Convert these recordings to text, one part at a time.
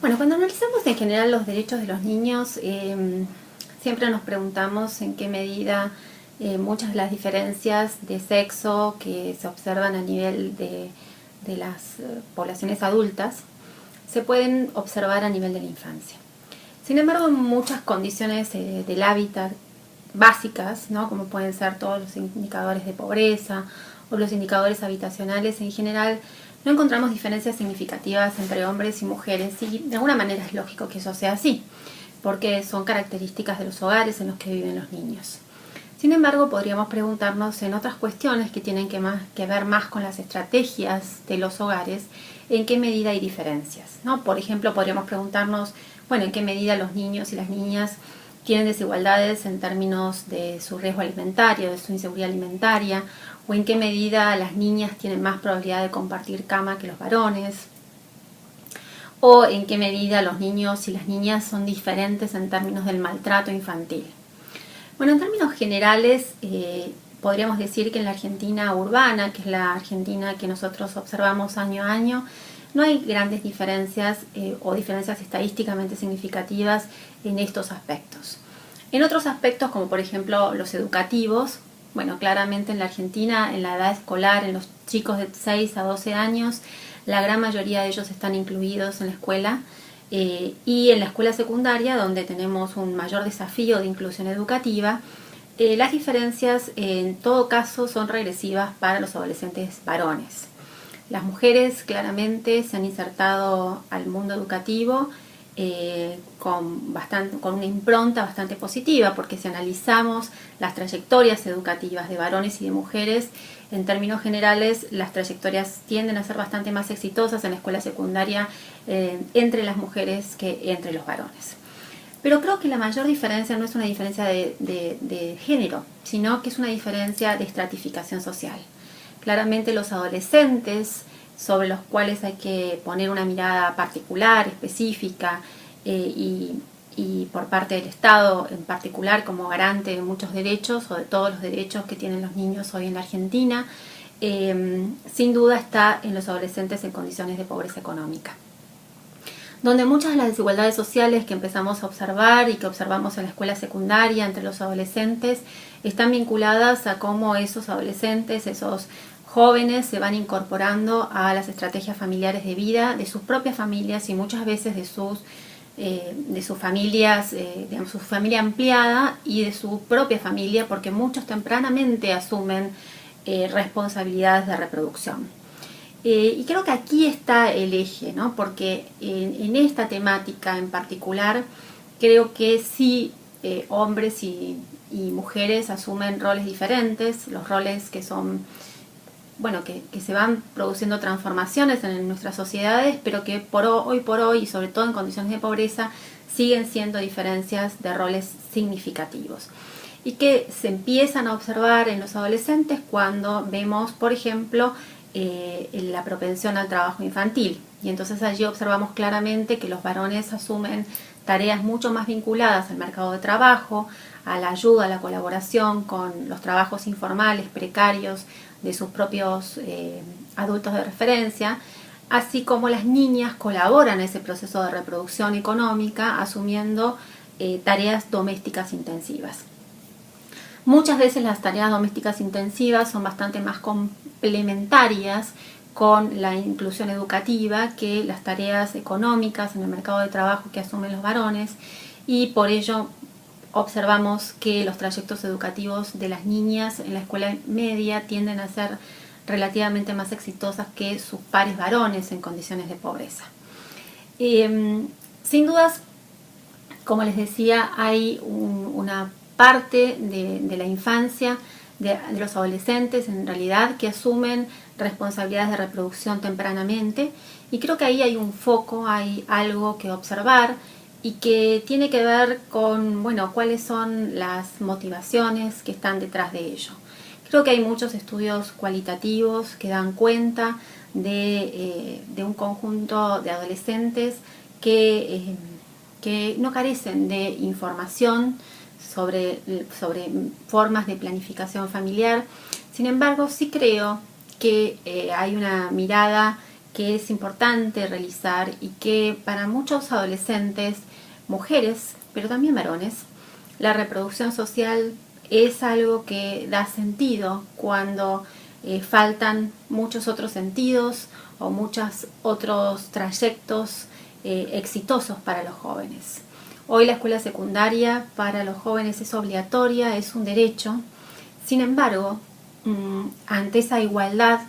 Bueno, cuando analizamos en general los derechos de los niños, siempre nos preguntamos en qué medida muchas de las diferencias de sexo que se observan a nivel de las poblaciones adultas se pueden observar a nivel de la infancia. Sin embargo, muchas condiciones del hábitat básicas, ¿no? Como pueden ser todos los indicadores de pobreza o los indicadores habitacionales en general, no encontramos diferencias significativas entre hombres y mujeres, y de alguna manera es lógico que eso sea así, porque son características de los hogares en los que viven los niños. Sin embargo, podríamos preguntarnos en otras cuestiones que tienen que ver más con las estrategias de los hogares, en qué medida hay diferencias, ¿no? Por ejemplo, podríamos preguntarnos, bueno, en qué medida los niños y las niñas tienen desigualdades en términos de su riesgo alimentario, de su inseguridad alimentaria, o en qué medida las niñas tienen más probabilidad de compartir cama que los varones, o en qué medida los niños y las niñas son diferentes en términos del maltrato infantil. Bueno, en términos generales, podríamos decir que en la Argentina urbana, que es la Argentina que nosotros observamos año a año, no hay grandes diferencias o diferencias estadísticamente significativas en estos aspectos. En otros aspectos, como por ejemplo los educativos, bueno, claramente en la Argentina, en la edad escolar, en los chicos de 6 a 12 años, la gran mayoría de ellos están incluidos en la escuela, y en la escuela secundaria, donde tenemos un mayor desafío de inclusión educativa, las diferencias en todo caso son regresivas para los adolescentes varones. Las mujeres claramente se han insertado al mundo educativo con una impronta bastante positiva, porque si analizamos las trayectorias educativas de varones y de mujeres, en términos generales las trayectorias tienden a ser bastante más exitosas en la escuela secundaria entre las mujeres que entre los varones. Pero creo que la mayor diferencia no es una diferencia de género, sino que es una diferencia de estratificación social. Claramente los adolescentes, sobre los cuales hay que poner una mirada particular, específica, y por parte del Estado en particular como garante de muchos derechos o de todos los derechos que tienen los niños hoy en la Argentina, sin duda está en los adolescentes en condiciones de pobreza económica, donde muchas de las desigualdades sociales que empezamos a observar y que observamos en la escuela secundaria entre los adolescentes están vinculadas a cómo esos adolescentes, esos jóvenes se van incorporando a las estrategias familiares de vida de sus propias familias y muchas veces de sus familias, de su familia ampliada y de su propia familia, porque muchos tempranamente asumen responsabilidades de reproducción. Y creo que aquí está el eje, ¿no? Porque en esta temática en particular creo que sí hombres y mujeres asumen roles diferentes, los roles que son, bueno, que se van produciendo transformaciones en nuestras sociedades, pero que hoy por hoy, y sobre todo en condiciones de pobreza, siguen siendo diferencias de roles significativos. Y que se empiezan a observar en los adolescentes cuando vemos, por ejemplo, la propensión al trabajo infantil. Y entonces allí observamos claramente que los varones asumen tareas mucho más vinculadas al mercado de trabajo, a la ayuda, a la colaboración con los trabajos informales, precarios de sus propios adultos de referencia, así como las niñas colaboran en ese proceso de reproducción económica asumiendo tareas domésticas intensivas. Muchas veces las tareas domésticas intensivas son bastante más complementarias con la inclusión educativa que las tareas económicas en el mercado de trabajo que asumen los varones, y por ello observamos que los trayectos educativos de las niñas en la escuela media tienden a ser relativamente más exitosas que sus pares varones en condiciones de pobreza. Sin dudas, como les decía, hay una parte de la infancia, de los adolescentes en realidad, que asumen responsabilidades de reproducción tempranamente, y creo que ahí hay un foco, hay algo que observar y que tiene que ver con, bueno, cuáles son las motivaciones que están detrás de ello. Creo que hay muchos estudios cualitativos que dan cuenta de un conjunto de adolescentes que no carecen de información sobre formas de planificación familiar. Sin embargo, sí creo que hay una mirada que es importante realizar y que para muchos adolescentes, mujeres, pero también varones, la reproducción social es algo que da sentido cuando faltan muchos otros sentidos o muchos otros trayectos exitosos para los jóvenes. Hoy la escuela secundaria para los jóvenes es obligatoria, es un derecho. Sin embargo, ante esa igualdad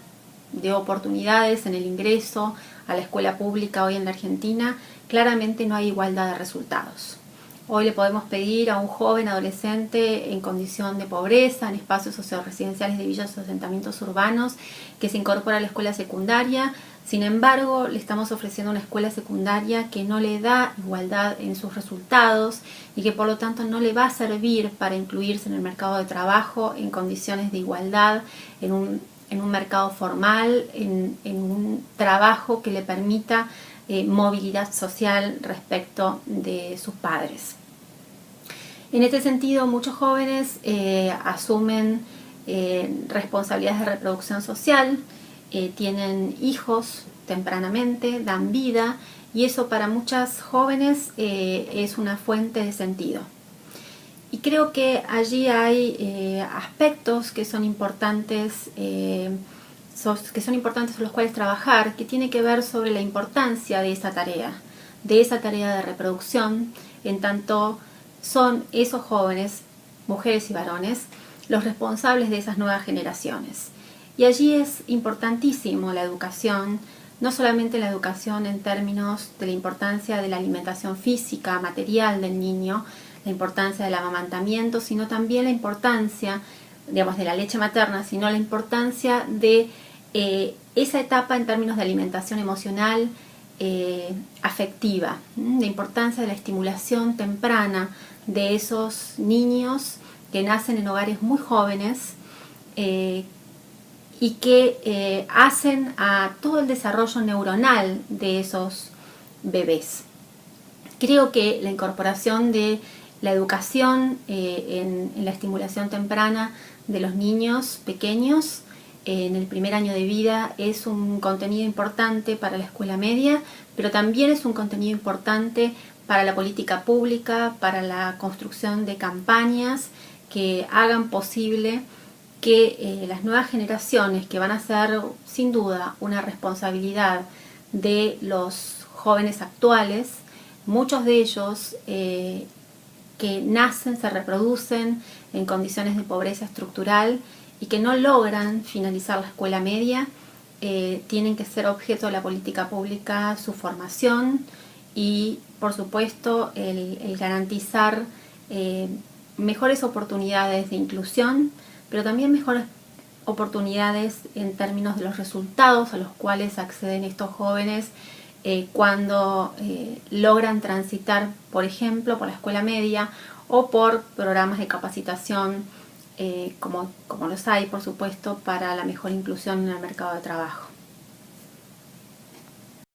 de oportunidades en el ingreso a la escuela pública hoy en la Argentina, claramente no hay igualdad de resultados. Hoy le podemos pedir a un joven adolescente en condición de pobreza, en espacios socioresidenciales de villas o asentamientos urbanos, que se incorpora a la escuela secundaria. Sin embargo, le estamos ofreciendo una escuela secundaria que no le da igualdad en sus resultados y que por lo tanto no le va a servir para incluirse en el mercado de trabajo en condiciones de igualdad, en un mercado formal, en un trabajo que le permita movilidad social respecto de sus padres. En este sentido, muchos jóvenes asumen responsabilidades de reproducción social, tienen hijos tempranamente, dan vida, y eso para muchas jóvenes es una fuente de sentido. Y creo que allí hay aspectos que son importantes, sobre los cuales trabajar, que tiene que ver sobre la importancia de esa tarea de reproducción, en tanto son esos jóvenes, mujeres y varones, los responsables de esas nuevas generaciones. Y allí es importantísimo la educación, no solamente la educación en términos de la importancia de la alimentación física, material del niño, la importancia del amamantamiento, sino también la importancia, digamos, de la leche materna, sino la importancia de esa etapa en términos de alimentación emocional, afectiva, la importancia de la estimulación temprana de esos niños que nacen en hogares muy jóvenes y que hacen a todo el desarrollo neuronal de esos bebés. Creo que la incorporación de la educación en la estimulación temprana de los niños pequeños en el primer año de vida es un contenido importante para la escuela media, pero también es un contenido importante para la política pública, para la construcción de campañas que hagan posible que las nuevas generaciones, que van a ser sin duda una responsabilidad de los jóvenes actuales, muchos de ellos que nacen, se reproducen en condiciones de pobreza estructural y que no logran finalizar la escuela media, tienen que ser objeto de la política pública su formación y, por supuesto, el garantizar mejores oportunidades de inclusión, pero también mejores oportunidades en términos de los resultados a los cuales acceden estos jóvenes cuando logran transitar, por ejemplo, por la escuela media o por programas de capacitación como los hay, por supuesto, para la mejor inclusión en el mercado de trabajo.